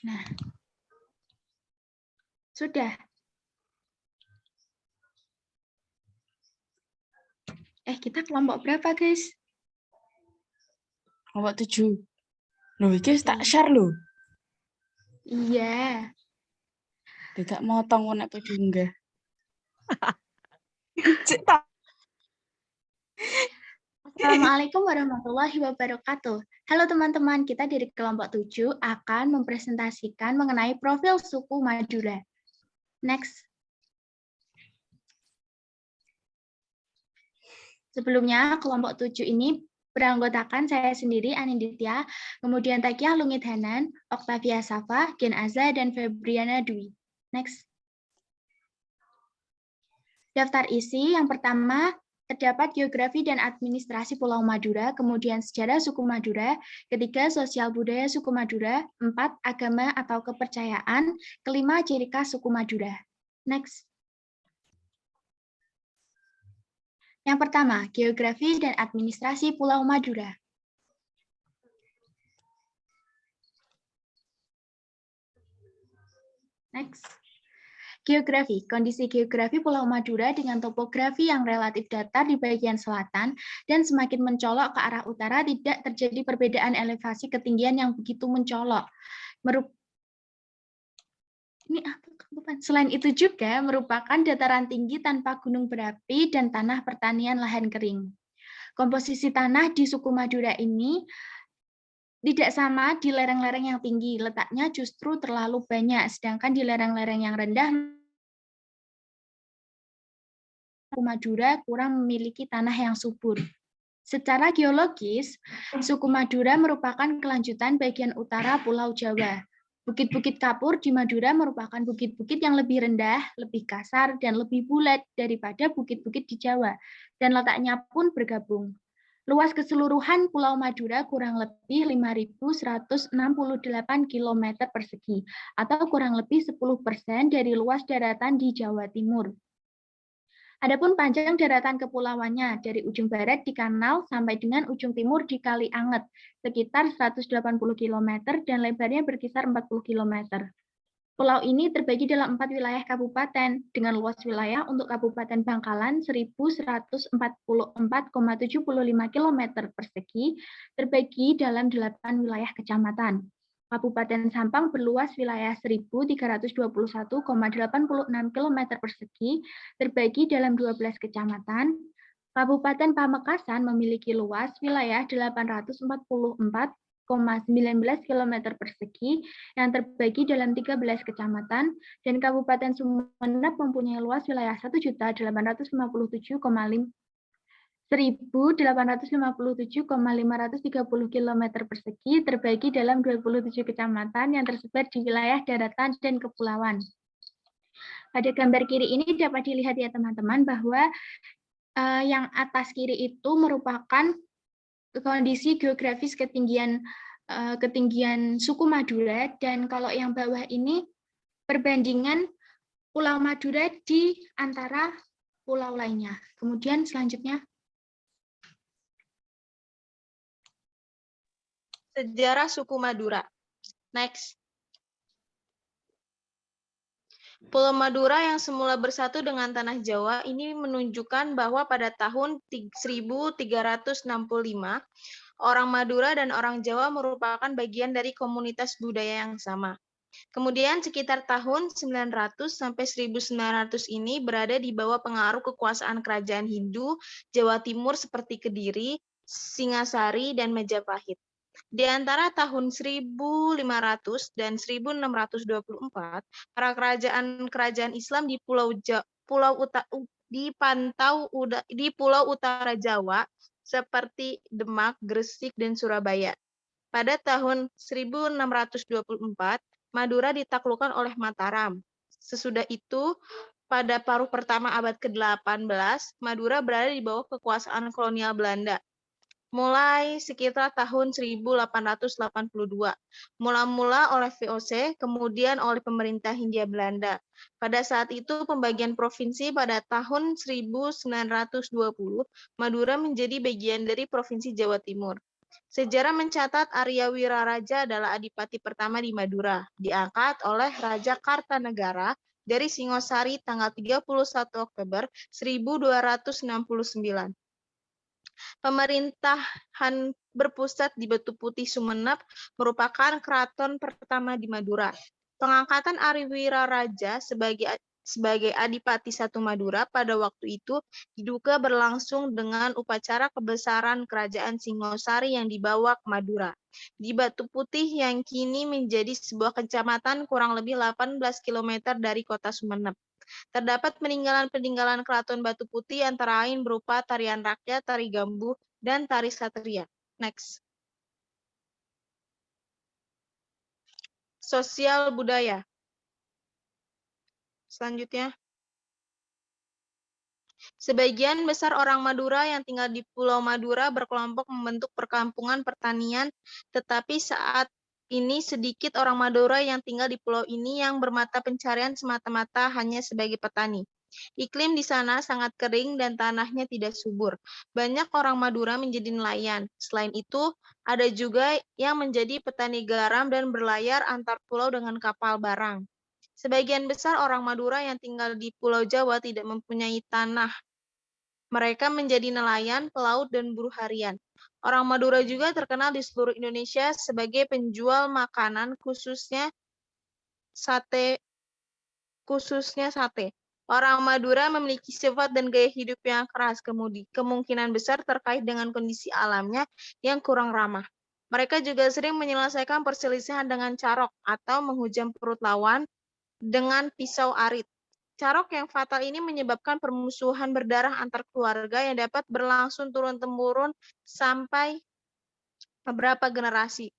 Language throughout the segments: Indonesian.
Nah, sudah. Kita kelompok berapa, guys? Kelompok 7. Loh, iki tak share loh. Iya. Tidak motong nek podo enggak. Assalamualaikum warahmatullahi wabarakatuh. Halo teman-teman, kita dari kelompok 7 akan mempresentasikan mengenai profil suku Madura. Next. Sebelumnya, kelompok 7 ini beranggotakan saya sendiri, Aninditya, kemudian Takiah Lungit Hanan, Oktavia Safa, Gen Aza, dan Febriana Dwi. Next. Daftar isi yang pertama, terdapat geografi dan administrasi Pulau Madura, kemudian sejarah suku Madura, ketiga sosial budaya suku Madura, 4 agama atau kepercayaan, kelima ciri khas suku Madura. Next. Yang pertama, geografi dan administrasi Pulau Madura. Next. Geografi, kondisi geografi Pulau Madura dengan topografi yang relatif datar di bagian selatan dan semakin mencolok ke arah utara, tidak terjadi perbedaan elevasi ketinggian yang begitu mencolok. Selain itu juga merupakan dataran tinggi tanpa gunung berapi dan tanah pertanian lahan kering. Komposisi tanah di suku Madura ini tidak sama di lereng-lereng yang tinggi, letaknya justru terlalu banyak, sedangkan di lereng-lereng yang rendah, suku Madura kurang memiliki tanah yang subur. Secara geologis, suku Madura merupakan kelanjutan bagian utara Pulau Jawa. Bukit-bukit kapur di Madura merupakan bukit-bukit yang lebih rendah, lebih kasar, dan lebih bulat daripada bukit-bukit di Jawa, dan letaknya pun bergabung. Luas keseluruhan Pulau Madura kurang lebih 5.168 km persegi, atau kurang lebih 10% dari luas daratan di Jawa Timur. Adapun panjang daratan kepulauannya dari ujung barat di Kanal sampai dengan ujung timur di Kali Anget, sekitar 180 km dan lebarnya berkisar 40 km. Pulau ini terbagi dalam 4 wilayah kabupaten, dengan luas wilayah untuk Kabupaten Bangkalan 1.144,75 km persegi, terbagi dalam 8 wilayah kecamatan. Kabupaten Sampang berluas wilayah 1.321,86 km persegi, terbagi dalam 12 kecamatan. Kabupaten Pamekasan memiliki luas wilayah 844,19 km persegi yang terbagi dalam 13 kecamatan, dan Kabupaten Sumeneb mempunyai luas wilayah 1.857,530 km persegi terbagi dalam 27 kecamatan yang tersebar di wilayah daratan dan kepulauan. Pada gambar kiri ini dapat dilihat ya teman-teman bahwa yang atas kiri itu merupakan kondisi geografis ketinggian suku Madura, dan kalau yang bawah ini perbandingan Pulau Madura di antara pulau lainnya. Kemudian selanjutnya. Sejarah suku Madura. Next. Pulau Madura yang semula bersatu dengan tanah Jawa ini menunjukkan bahwa pada tahun 1365, orang Madura dan orang Jawa merupakan bagian dari komunitas budaya yang sama. Kemudian sekitar tahun 900 sampai 1900 ini berada di bawah pengaruh kekuasaan kerajaan Hindu Jawa Timur seperti Kediri, Singasari, dan Majapahit. Di antara tahun 1500 dan 1624, para kerajaan Islam di Pulau Utara Jawa seperti Demak, Gresik, dan Surabaya. Pada tahun 1624, Madura ditaklukkan oleh Mataram. Sesudah itu, pada paruh pertama abad ke-18, Madura berada di bawah kekuasaan kolonial Belanda. Mulai sekitar tahun 1882, mula-mula oleh VOC, kemudian oleh pemerintah Hindia Belanda. Pada saat itu pembagian provinsi pada tahun 1920, Madura menjadi bagian dari Provinsi Jawa Timur. Sejarah mencatat Arya Wiraraja adalah adipati pertama di Madura, diangkat oleh Raja Kartanegara dari Singosari tanggal 31 Oktober 1269. Pemerintahan berpusat di Batu Putih Sumeneb merupakan keraton pertama di Madura. Pengangkatan Arya Wiraraja sebagai Adipati Satu Madura pada waktu itu diduga berlangsung dengan upacara kebesaran Kerajaan Singosari yang dibawa ke Madura. Di Batu Putih yang kini menjadi sebuah kecamatan kurang lebih 18 km dari kota Sumeneb. Terdapat peninggalan-peninggalan Keraton Batu Putih antara lain berupa tarian rakyat, tari gambuh, dan tari satria. Next. Sosial budaya. Selanjutnya. Sebagian besar orang Madura yang tinggal di Pulau Madura berkelompok membentuk perkampungan pertanian, tetapi saat ini sedikit orang Madura yang tinggal di pulau ini yang bermata pencarian semata-mata hanya sebagai petani. Iklim di sana sangat kering dan tanahnya tidak subur. Banyak orang Madura menjadi nelayan. Selain itu, ada juga yang menjadi petani garam dan berlayar antar pulau dengan kapal barang. Sebagian besar orang Madura yang tinggal di Pulau Jawa tidak mempunyai tanah. Mereka menjadi nelayan, pelaut, dan buruh harian. Orang Madura juga terkenal di seluruh Indonesia sebagai penjual makanan, khususnya sate. Orang Madura memiliki sifat dan gaya hidup yang keras, kemungkinan besar terkait dengan kondisi alamnya yang kurang ramah. Mereka juga sering menyelesaikan perselisihan dengan carok atau menghujam perut lawan dengan pisau arit. Carok yang fatal ini menyebabkan permusuhan berdarah antar keluarga yang dapat berlangsung turun-temurun sampai beberapa generasi.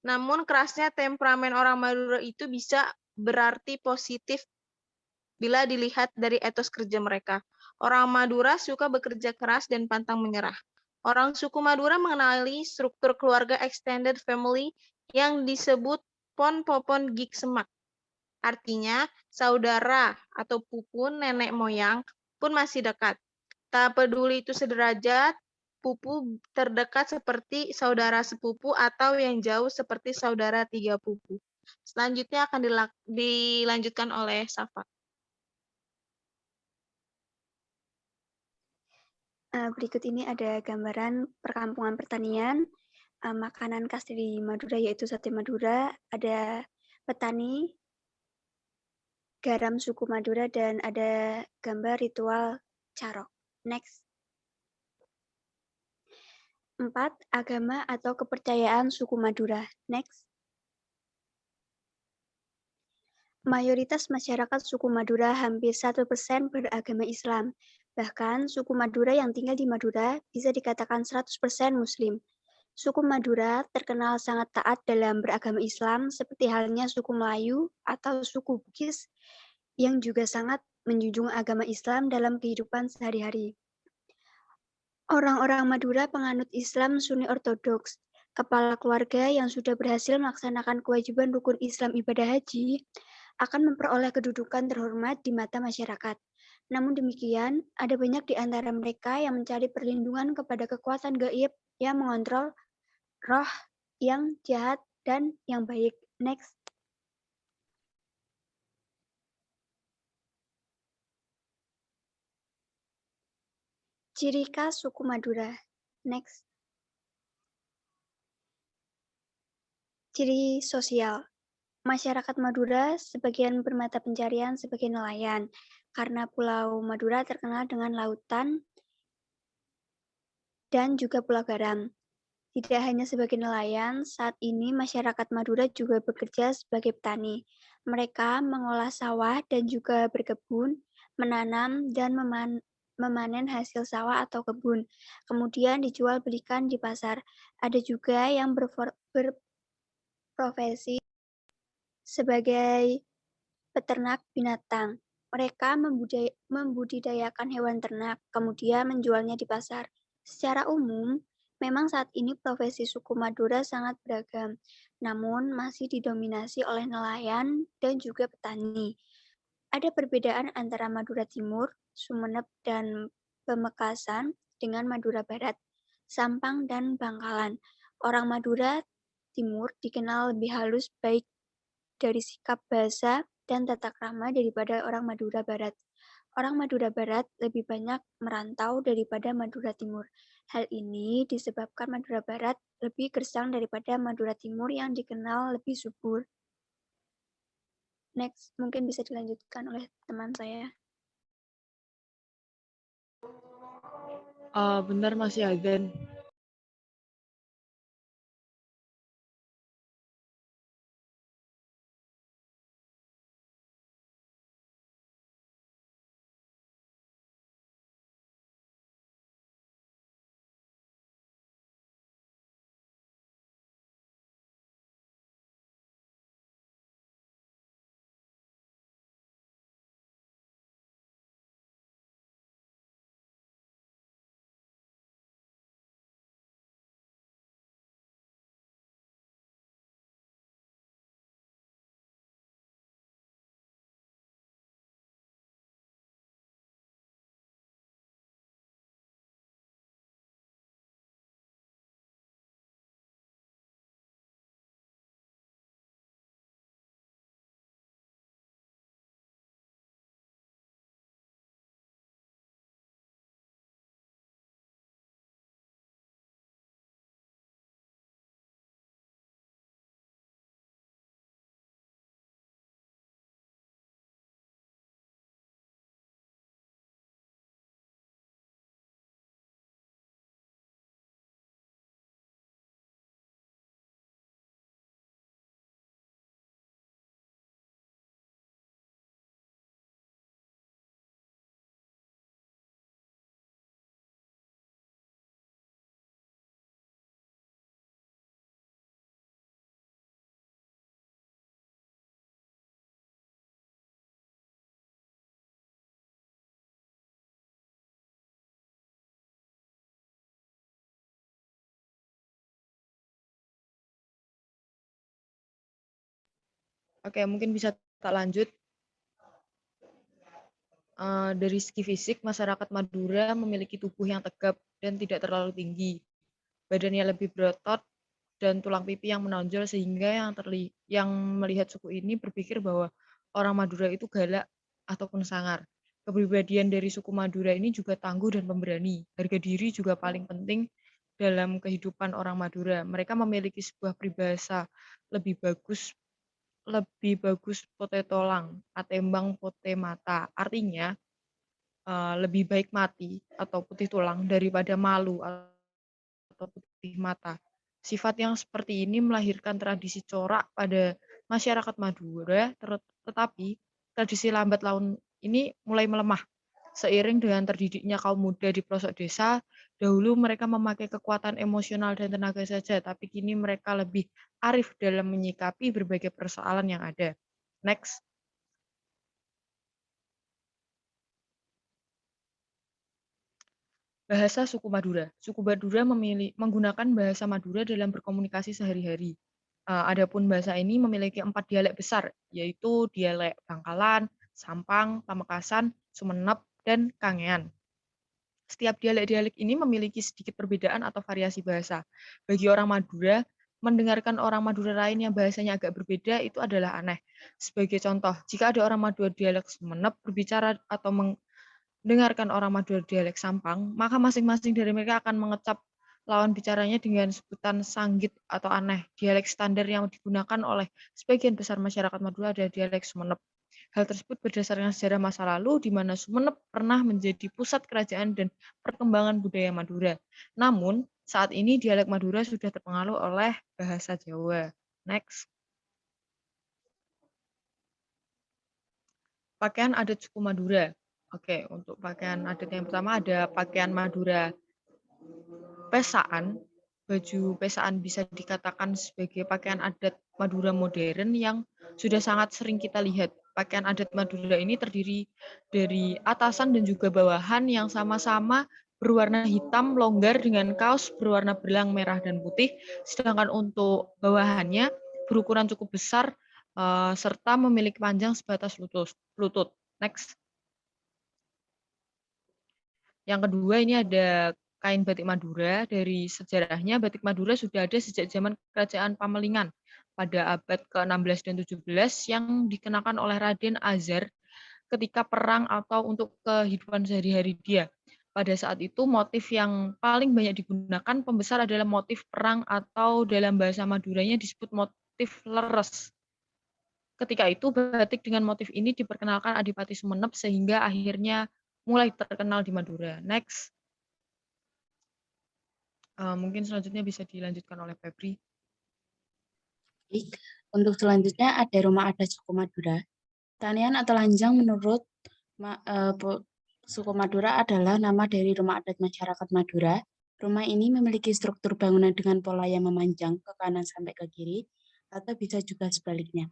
Namun kerasnya temperamen orang Madura itu bisa berarti positif bila dilihat dari etos kerja mereka. Orang Madura suka bekerja keras dan pantang menyerah. Orang suku Madura mengenali struktur keluarga extended family yang disebut pon-popon gig semak. Artinya, saudara atau pupu nenek moyang pun masih dekat. Tak peduli itu sederajat, pupu terdekat seperti saudara sepupu atau yang jauh seperti saudara tiga pupu. Selanjutnya akan dilanjutkan oleh Safa. Berikut ini ada gambaran perkampungan pertanian, makanan khas di Madura yaitu sate Madura, ada petani, garam suku Madura, dan ada gambar ritual carok. Next. 4. Agama atau kepercayaan suku Madura. Next. Mayoritas masyarakat suku Madura hampir 1% beragama Islam. Bahkan suku Madura yang tinggal di Madura bisa dikatakan 100% Muslim. Suku Madura terkenal sangat taat dalam beragama Islam seperti halnya suku Melayu atau suku Bugis yang juga sangat menjunjung agama Islam dalam kehidupan sehari-hari. Orang-orang Madura penganut Islam Sunni Ortodoks. Kepala keluarga yang sudah berhasil melaksanakan kewajiban rukun Islam ibadah haji akan memperoleh kedudukan terhormat di mata masyarakat. Namun demikian, ada banyak di antara mereka yang mencari perlindungan kepada kekuatan gaib yang mengontrol roh yang jahat dan yang baik. Next. Ciri khas suku Madura. Next. Ciri sosial. Masyarakat Madura sebagian bermata pencarian sebagai nelayan, karena Pulau Madura terkenal dengan lautan dan juga pulau garam. Tidak hanya sebagai nelayan, saat ini masyarakat Madura juga bekerja sebagai petani. Mereka mengolah sawah dan juga berkebun, menanam dan memanen hasil sawah atau kebun, kemudian dijual belikan di pasar. Ada juga yang berprofesi sebagai peternak binatang. Mereka membudidayakan hewan ternak, kemudian menjualnya di pasar. Secara umum, memang saat ini profesi suku Madura sangat beragam, namun masih didominasi oleh nelayan dan juga petani. Ada perbedaan antara Madura Timur, Sumeneb, dan Pamekasan dengan Madura Barat. Sampang, dan Bangkalan. Orang Madura Timur dikenal lebih halus baik dari sikap bahasa dan tata krama daripada orang Madura Barat. Orang Madura Barat lebih banyak merantau daripada Madura Timur. Hal ini disebabkan Madura Barat lebih gersang daripada Madura Timur yang dikenal lebih subur. Next, mungkin bisa dilanjutkan oleh teman saya. Benar masih adzan. Oke, mungkin bisa tak lanjut. Dari segi fisik, masyarakat Madura memiliki tubuh yang tegap dan tidak terlalu tinggi. Badannya lebih berotot dan tulang pipi yang menonjol sehingga yang melihat suku ini berpikir bahwa orang Madura itu galak ataupun sangar. Kepribadian dari suku Madura ini juga tangguh dan pemberani. Harga diri juga paling penting dalam kehidupan orang Madura. Mereka memiliki sebuah peribahasa lebih bagus pote tolang, atembang pote mata. Artinya, lebih baik mati atau putih tulang daripada malu atau putih mata. Sifat yang seperti ini melahirkan tradisi corak pada masyarakat Madura, tetapi tradisi lambat laun ini mulai melemah. Seiring dengan terdidiknya kaum muda di pelosok desa, dahulu mereka memakai kekuatan emosional dan tenaga saja, tapi kini mereka lebih arif dalam menyikapi berbagai persoalan yang ada. Next. Bahasa suku Madura. Suku Madura menggunakan bahasa Madura dalam berkomunikasi sehari-hari. Adapun bahasa ini memiliki 4 dialek besar, yaitu dialek Bangkalan, Sampang, Pamekasan, Sumenep, dan Kangean. Setiap dialek-dialek ini memiliki sedikit perbedaan atau variasi bahasa. Bagi orang Madura, mendengarkan orang Madura lain yang bahasanya agak berbeda itu adalah aneh. Sebagai contoh, jika ada orang Madura dialek Sumenep berbicara atau mendengarkan orang Madura dialek Sampang, maka masing-masing dari mereka akan mengecap lawan bicaranya dengan sebutan sanggit atau aneh. Dialek standar yang digunakan oleh sebagian besar masyarakat Madura adalah dialek Sumenep. Hal tersebut berdasarkan sejarah masa lalu di mana Sumenep pernah menjadi pusat kerajaan dan perkembangan budaya Madura. Namun, saat ini dialek Madura sudah terpengaruh oleh bahasa Jawa. Next. Pakaian adat suku Madura. Oke, untuk pakaian adat yang pertama ada pakaian Madura pesaan. Baju pesaan bisa dikatakan sebagai pakaian adat Madura modern yang sudah sangat sering kita lihat. Pakaian adat Madura ini terdiri dari atasan dan juga bawahan yang sama-sama berwarna hitam longgar dengan kaos berwarna belang merah dan putih, sedangkan untuk bawahannya berukuran cukup besar serta memiliki panjang sebatas lutut. Next. Yang kedua ini ada kain batik Madura. Dari sejarahnya, batik Madura sudah ada sejak zaman Kerajaan Pamelingan pada abad ke-16 dan 17 yang dikenakan oleh Raden Azhar ketika perang atau untuk kehidupan sehari-hari dia. Pada saat itu, motif yang paling banyak digunakan pembesar adalah motif perang atau dalam bahasa Maduranya disebut motif leres. Ketika itu, batik dengan motif ini diperkenalkan Adipati Sumenep sehingga akhirnya mulai terkenal di Madura. Next. Mungkin selanjutnya bisa dilanjutkan oleh Febri. Baik, untuk selanjutnya ada rumah adat suku Madura. Tanian atau lanjang menurut suku Madura adalah nama dari rumah adat masyarakat Madura. Rumah ini memiliki struktur bangunan dengan pola yang memanjang ke kanan sampai ke kiri, atau bisa juga sebaliknya.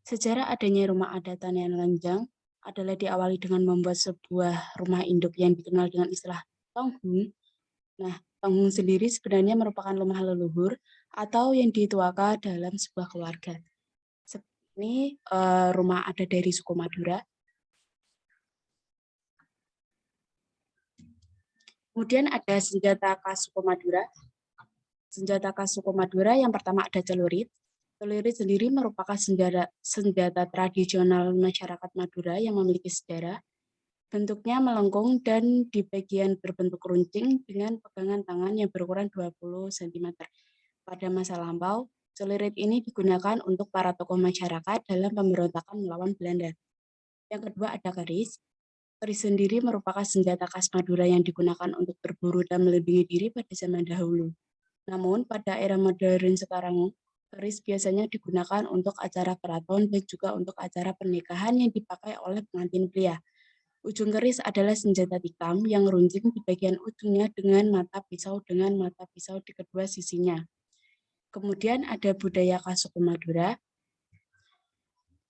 Sejarah adanya rumah adat tanian lanjang adalah diawali dengan membuat sebuah rumah induk yang dikenal dengan istilah tonghung. Nah, tonghung sendiri sebenarnya merupakan rumah leluhur atau yang dituakan dalam sebuah keluarga. Ini rumah adat dari suku Madura. Kemudian ada senjata khas suku Madura. Senjata khas suku Madura yang pertama ada celurit. Celurit sendiri merupakan senjata tradisional masyarakat Madura yang memiliki sejarah. Bentuknya melengkung dan di bagian berbentuk runcing dengan pegangan tangan yang berukuran 20 cm. Pada masa lampau, celurit ini digunakan untuk para tokoh masyarakat dalam pemberontakan melawan Belanda. Yang kedua ada keris. Keris sendiri merupakan senjata khas Madura yang digunakan untuk berburu dan melindungi diri pada zaman dahulu. Namun, pada era modern sekarang, keris biasanya digunakan untuk acara keraton dan juga untuk acara pernikahan yang dipakai oleh pengantin pria. Ujung keris adalah senjata tikam yang runcing di bagian ujungnya dengan mata pisau di kedua sisinya. Kemudian ada budaya khas suku Madura.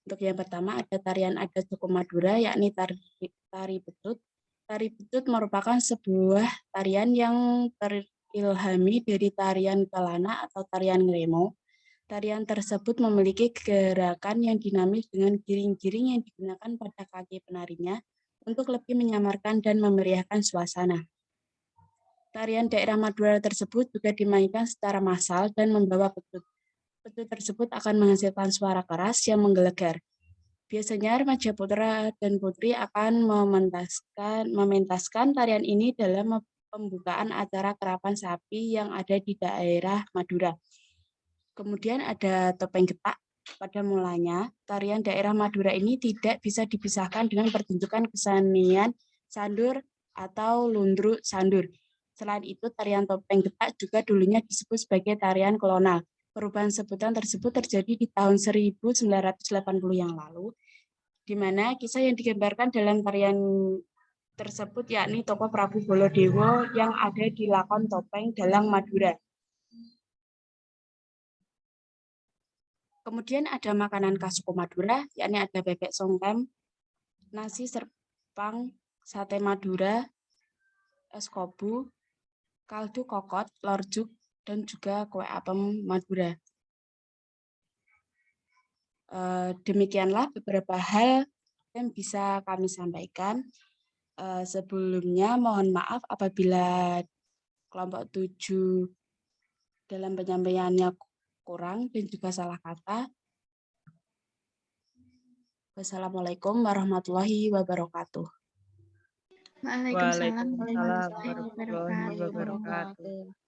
Untuk yang pertama ada tarian adat suku Madura, yakni tari betut. Tari betut merupakan sebuah tarian yang terilhami dari tarian kelana atau tarian ngremo. Tarian tersebut memiliki gerakan yang dinamis dengan giring-giring yang digunakan pada kaki penarinya untuk lebih menyamarkan dan memeriahkan suasana. Tarian daerah Madura tersebut juga dimainkan secara massal dan membawa betut. Betut tersebut akan menghasilkan suara keras yang menggelegar. Biasanya remaja putra dan putri akan mementaskan tarian ini dalam pembukaan acara kerapan sapi yang ada di daerah Madura. Kemudian ada topeng getak. Pada mulanya, tarian daerah Madura ini tidak bisa dipisahkan dengan pertunjukan kesenian sandur atau lundruk sandur. Selain itu, tarian topeng getak juga dulunya disebut sebagai tarian kolonal. Perubahan sebutan tersebut terjadi di tahun 1980 yang lalu, di mana kisah yang digambarkan dalam tarian tersebut yakni tokoh Prabu Bolodewo yang ada di lakon Topeng Dalang Madura. Kemudian ada makanan khas suku Madura, yakni ada bebek songkem, nasi serpang, sate Madura, es kobu, kaldu kokot, lorjuk, dan juga kue apem Madura. Demikianlah beberapa hal yang bisa kami sampaikan. Sebelumnya mohon maaf apabila kelompok 7 dalam penyampaiannya kurang dan juga salah kata. Wassalamualaikum warahmatullahi wabarakatuh. Waalaikumsalam Waalaikumsalam warahmatullahi warahmatullahi wabarakatuh. wabarakatuh.